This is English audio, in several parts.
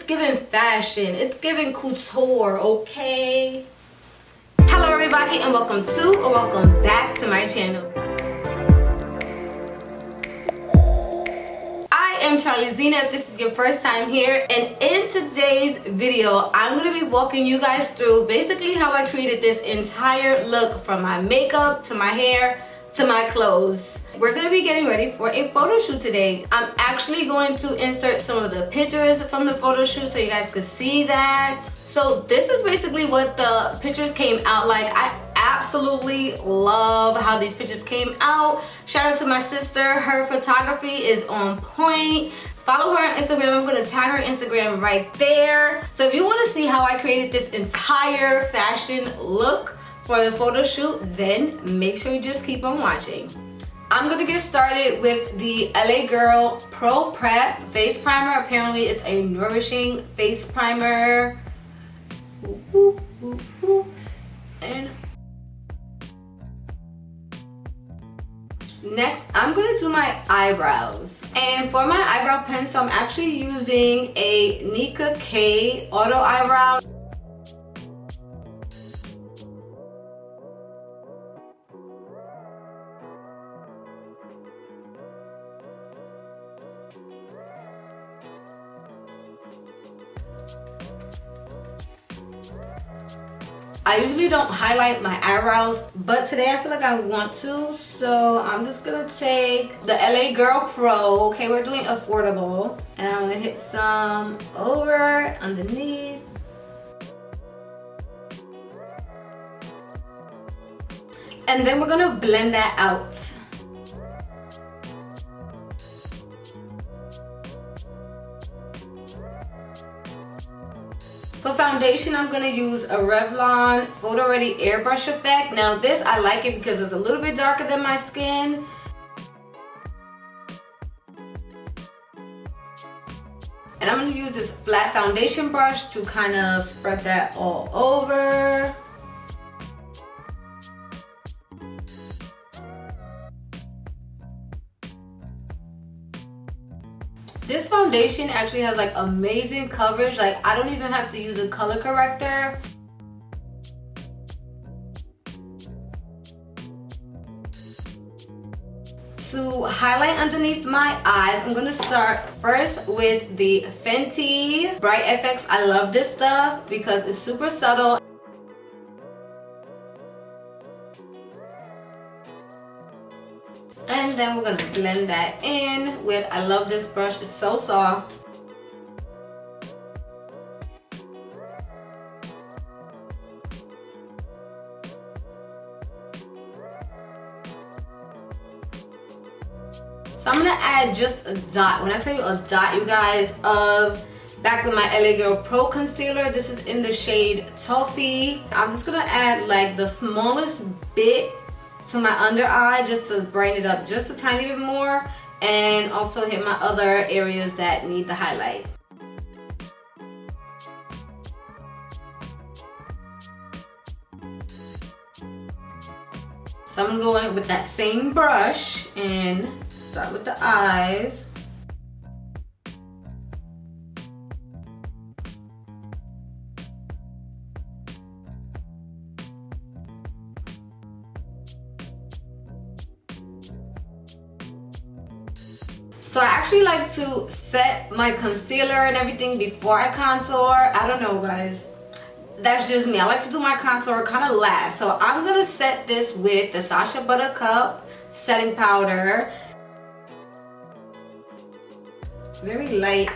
giving fashion. It's giving couture, okay? Hello everybody and welcome to or welcome back to my channel. I am Charlie Zena if this is your first time here, and in today's video I'm going to be walking you guys through basically how I created this entire look, from my makeup to my hair to my clothes. We're going to be getting ready for a photo shoot today. I'm actually going to insert some of the pictures from the photo shoot so you guys could see that. So this is basically what the pictures came out like. I absolutely love how these pictures came out. Shout out to my sister. Her photography is on point. Follow her on Instagram. I'm going to tag her Instagram right there. So if you want to see how I created this entire fashion look for the photo shoot, then make sure you just keep on watching. I'm gonna get started with the LA Girl Pro Prep face primer. Apparently it's a nourishing face primer. And next I'm gonna do my eyebrows, and for my eyebrow pencil I'm actually using a Nika K Auto Eyebrow. I usually don't highlight my eyebrows, but today I feel like I want to, so I'm just gonna take the LA Girl Pro. Okay, we're doing affordable, and I'm gonna hit some over, underneath. And then we're gonna blend that out. For foundation, I'm gonna use a Revlon Photo Ready Airbrush Effect. Now this, I like it because it's a little bit darker than my skin. And I'm gonna use this flat foundation brush to kind of spread that all over. This foundation actually has like amazing coverage. Like, I don't even have to use a color corrector. To highlight underneath my eyes, I'm gonna start first with the Fenty Bright FX. I love this stuff because it's super subtle. And then we're gonna blend that in with, I love this brush, it's so soft. So I'm gonna add just a dot. When I tell you a dot, you guys, of back with my LA Girl Pro Concealer. This is in the shade Toffee. I'm just gonna add like the smallest bit to my under eye just to brighten it up just a tiny bit more, and also hit my other areas that need the highlight. So I'm going with that same brush and start with the eyes. So I actually like to set my concealer and everything before I contour. I don't know, guys. That's just me. I like to do my contour kind of last. So I'm going to set this with the Sacha Buttercup setting powder. Very light.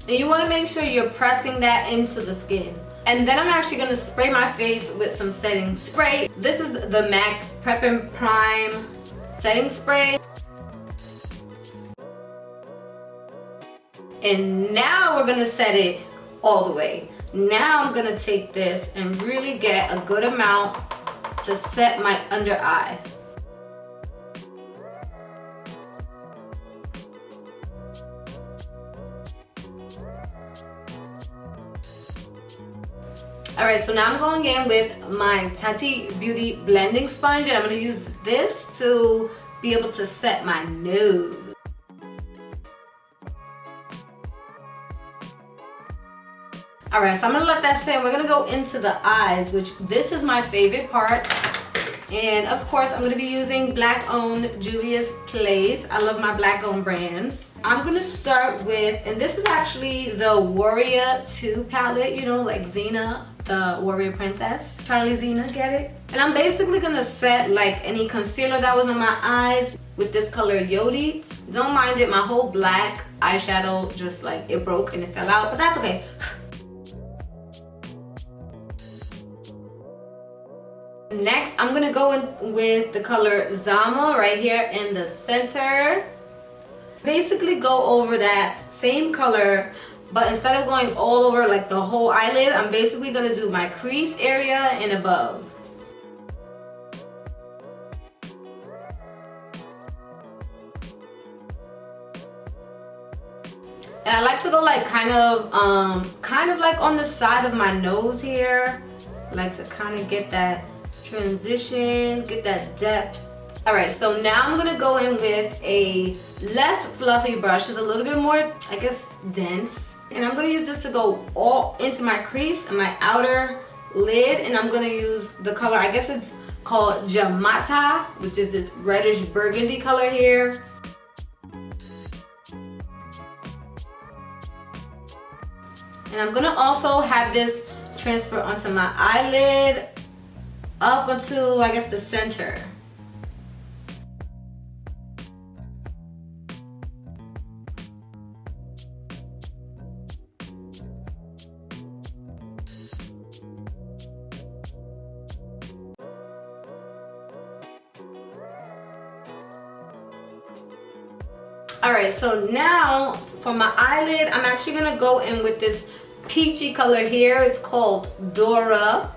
And you want to make sure you're pressing that into the skin. And then I'm actually going to spray my face with some setting spray. This is the MAC Prep and Prime setting spray. And now we're gonna set it all the way. Now I'm gonna take this and really get a good amount to set my under eye. Alright, so now I'm going in with my Tati Beauty blending sponge, and I'm gonna use this to be able to set my nose. All right, so I'm gonna let that sit. We're gonna go into the eyes, which this is my favorite part. And of course, I'm gonna be using black owned Juvia's Place. I love my black owned brands. I'm gonna start with, and this is actually the Warrior 2 palette, you know, like Xena, the warrior princess. Charlie Xena, get it? And I'm basically gonna set like any concealer that was on my eyes with this color Yodi. Don't mind it, my whole black eyeshadow just like it broke and it fell out, but that's okay. Next, I'm gonna go in with the color Zama right here in the center. Basically go over that same color, but instead of going all over like the whole eyelid, I'm basically gonna do my crease area and above. And I like to go like kind of like on the side of my nose here. I like to kind of get that transition, get that depth. All right, so now I'm gonna go in with a less fluffy brush. It's a little bit more, I guess, dense. And I'm gonna use this to go all into my crease and my outer lid. And I'm gonna use the color, I guess it's called Jamata, which is this reddish burgundy color here. And I'm gonna also have this transfer onto my eyelid, up until, I guess, the center. Alright, so now for my eyelid, I'm actually gonna go in with this peachy color here. It's called Dora.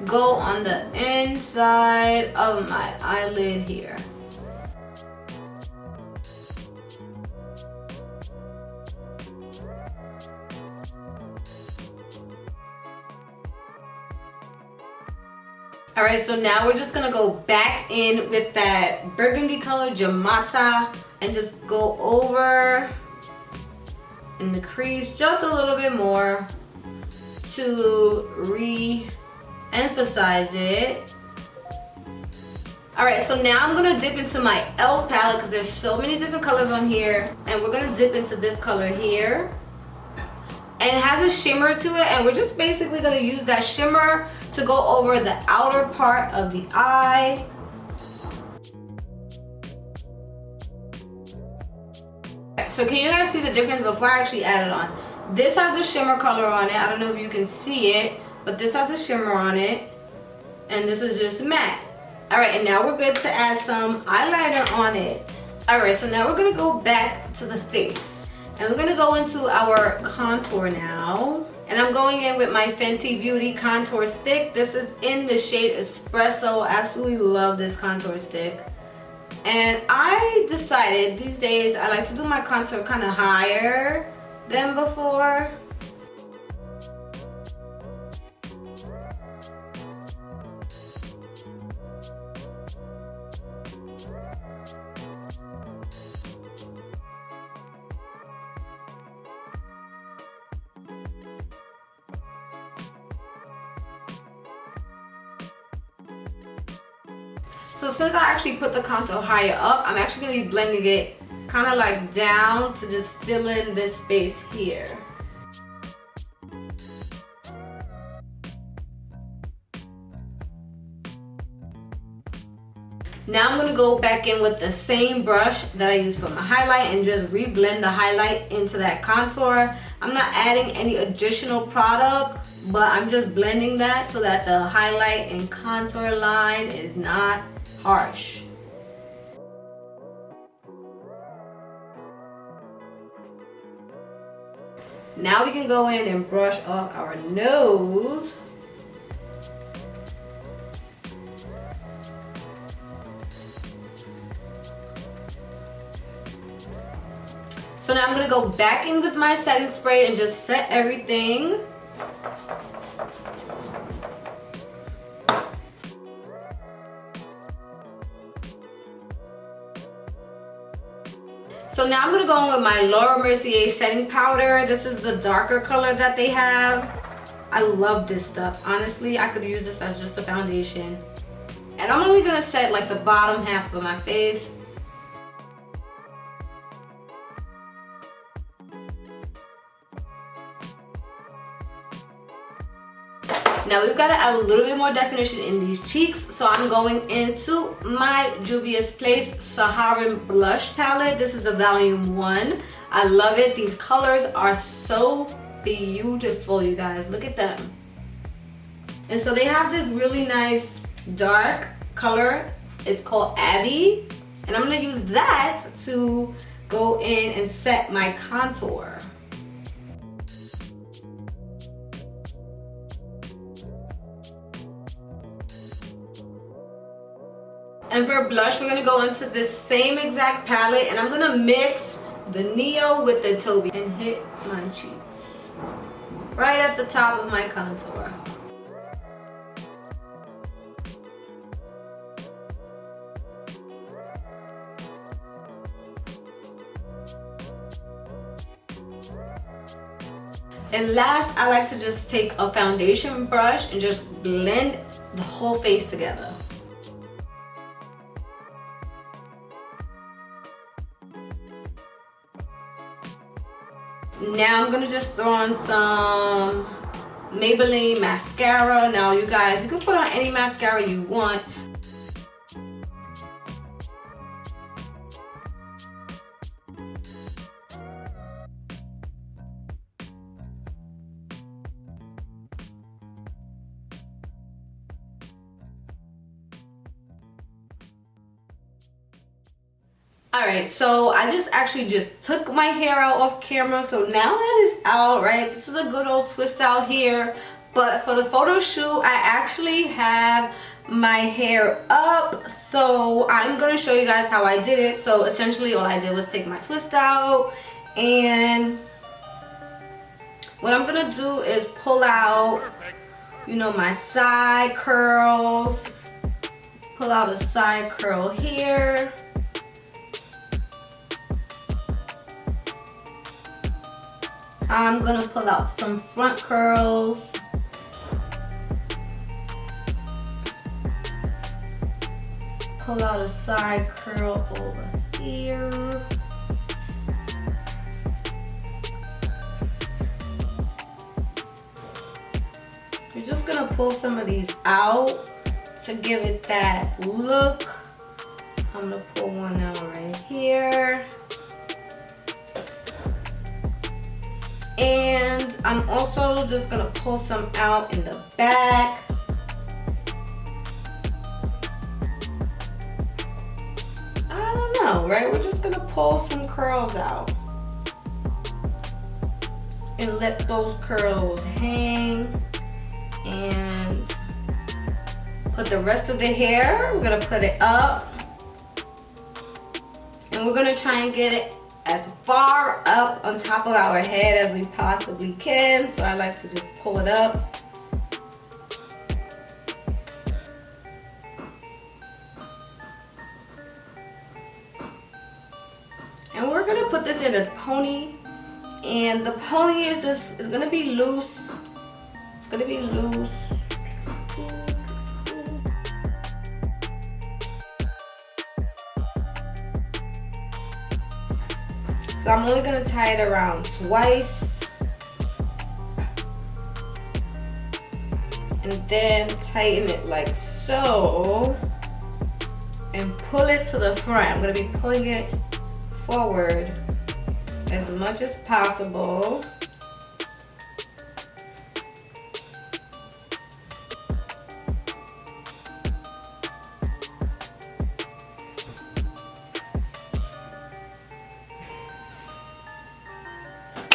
Go on the inside of my eyelid here. All right, so now we're just gonna go back in with that burgundy color Jamata and just go over in the crease just a little bit more to re-emphasize it. All right, so now I'm gonna dip into my e.l.f. palette because there's so many different colors on here, and we're gonna dip into this color here. And it has a shimmer to it, and we're just basically gonna use that shimmer to go over the outer part of the eye. So can you guys see the difference before I actually add it on? This has the shimmer color on it. I don't know if you can see it, but this has the shimmer on it. And this is just matte. All right, and now we're good to add some eyeliner on it. All right, so now we're gonna go back to the face. And we're gonna go into our contour now. And I'm going in with my Fenty Beauty contour stick. This is in the shade Espresso. Absolutely love this contour stick. And I decided these days I like to do my contour kind of higher than before. So since I actually put the contour higher up, I'm actually going to be blending it kind of like down to just fill in this space here. Now I'm going to go back in with the same brush that I used for my highlight and just re-blend the highlight into that contour. I'm not adding any additional product, but I'm just blending that so that the highlight and contour line is not harsh. Now we can go in and brush off our nose. So now I'm going to go back in with my setting spray and just set everything. So now I'm going to go in with my Laura Mercier setting powder. This is the darker color that they have. I love this stuff. Honestly, I could use this as just a foundation. And I'm only gonna set like the bottom half of my face. Now we've got to add a little bit more definition in these cheeks, so I'm going into my Juvia's Place Saharan Blush Palette. This is the volume 1. I love it. These colors are so beautiful, you guys. Look at them. And so they have this really nice dark color. It's called Abby. And I'm going to use that to go in and set my contour. And for blush, we're gonna go into this same exact palette, and I'm gonna mix the Neo with the Toby and hit my cheeks right at the top of my contour. And last, I like to just take a foundation brush and just blend the whole face together. Now I'm gonna just throw on some Maybelline mascara. Now you guys, you can put on any mascara you want. Alright, so I just took my hair out off camera, so now that is out, right? This is a good old twist out here, but for the photo shoot, I actually have my hair up, so I'm going to show you guys how I did it. So essentially all I did was take my twist out, and what I'm going to do is pull out, you know, my side curls, pull out a side curl here. I'm gonna pull out some front curls. Pull out a side curl over here. You're just gonna pull some of these out to give it that look. I'm gonna pull one out right here. And I'm also just gonna pull some out in the back. I don't know, right? We're just gonna pull some curls out and let those curls hang, and put the rest of the hair, we're gonna put it up, and we're gonna try and get it as far up on top of our head as we possibly can. So I like to just pull it up. And we're gonna put this in a pony. And the pony is gonna be loose. It's gonna be loose. So I'm only gonna tie it around twice, and then tighten it like so, and pull it to the front. I'm gonna be pulling it forward as much as possible.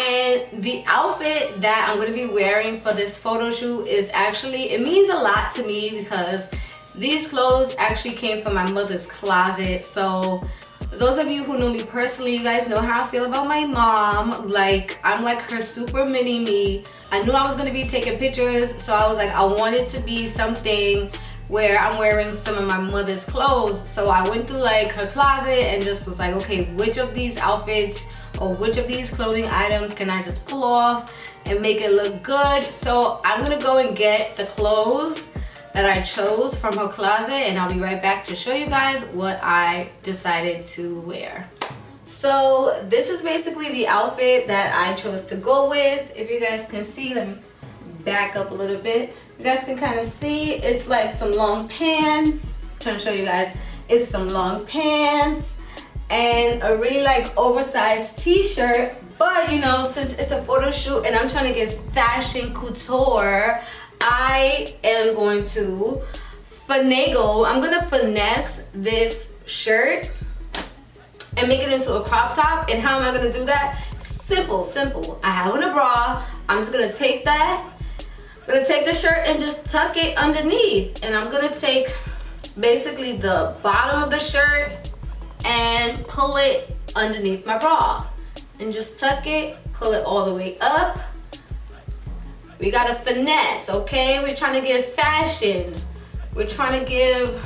And the outfit that I'm going to be wearing for this photo shoot is actually, it means a lot to me because these clothes actually came from my mother's closet. So those of you who know me personally, you guys know how I feel about my mom. Like, I'm like her super mini me. I knew I was going to be taking pictures, so I was like, I want it to be something where I'm wearing some of my mother's clothes. So I went through like her closet and just was like, okay, which of these outfits or which of these clothing items can I just pull off and make it look good. So I'm gonna go and get the clothes that I chose from her closet, and I'll be right back to show you guys what I decided to wear. So this is basically the outfit that I chose to go with. If you guys can see, let me back up a little bit. You guys can kind of see it's like some long pants. I'm trying to show you guys. It's some long pants and a really like oversized t-shirt. But you know, since it's a photo shoot and I'm trying to get fashion couture, I am going to finagle. I'm gonna finesse this shirt and make it into a crop top. And how am I gonna do that? Simple, simple. I have on a bra. I'm just gonna take that. I'm gonna take the shirt and just tuck it underneath. And I'm gonna take basically the bottom of the shirt and pull it underneath my bra. And just tuck it, pull it all the way up. We gotta finesse, okay? We're trying to give fashion. We're trying to give,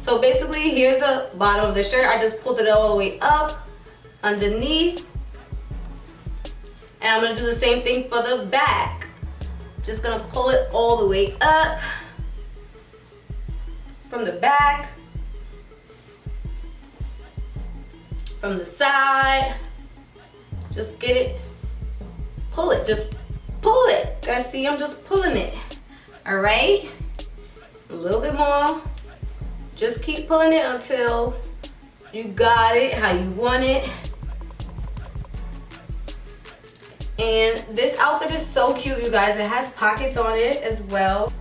so basically here's the bottom of the shirt. I just pulled it all the way up, underneath. And I'm gonna do the same thing for the back. Just gonna pull it all the way up from the back, from the side. Just get it, pull it, just pull it. Guys, see, I'm just pulling it. All right, a little bit more. Just keep pulling it until you got it how you want it. And this outfit is so cute, you guys. It has pockets on it as well.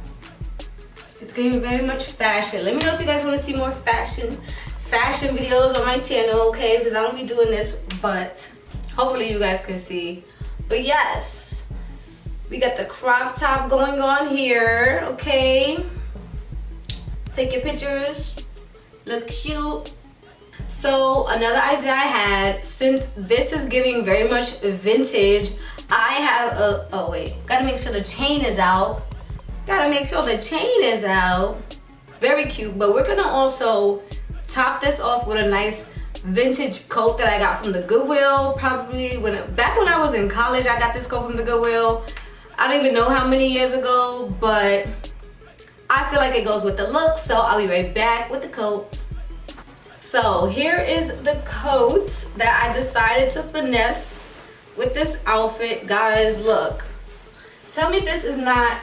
It's getting very much fashion. Let me know if you guys want to see more fashion videos on my channel, okay? Because I don't be doing this, but hopefully you guys can see. But yes, we got the crop top going on here, okay? Take your pictures, look cute. So another idea I had, since this is giving very much vintage, I have a, oh wait, gotta make sure the chain is out. Gotta make sure the chain is out. Very cute, but we're gonna also top this off with a nice vintage coat that I got from the Goodwill. Probably back when I was in college, I got this coat from the Goodwill. I don't even know how many years ago, but I feel like it goes with the look, so I'll be right back with the coat. So here is the coat that I decided to finesse with this outfit. Guys, look. Tell me this is not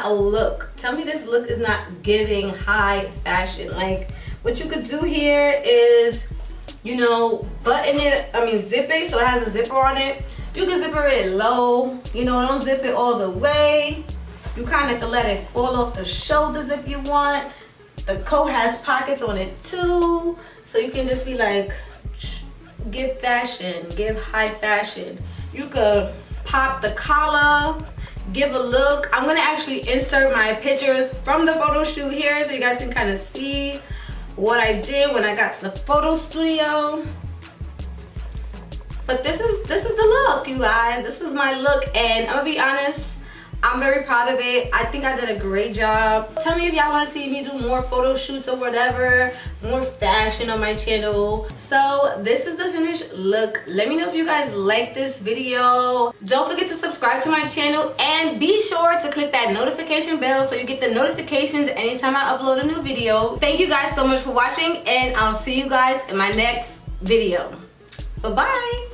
a look. Tell me this look is not giving high fashion. Like, what you could do here is, you know, button it, zip it so it has a zipper on it. You can zipper it low, you know, don't zip it all the way. You kind of can let it fall off the shoulders if you want. The coat has pockets on it too, so you can just be like, give fashion, give high fashion. You could pop the collar, give a look. I'm gonna actually insert my pictures from the photo shoot here so you guys can kind of see what I did when I got to the photo studio. But this is the look, you guys. This was my look, and I'm gonna be honest, I'm very proud of it. I think I did a great job. Tell me if y'all want to see me do more photo shoots or whatever, more fashion on my channel. So this is the finished look. Let me know if you guys like this video. Don't forget to subscribe to my channel and be sure to click that notification bell so you get the notifications anytime I upload a new video. Thank you guys so much for watching, and I'll see you guys in my next video. Bye-bye.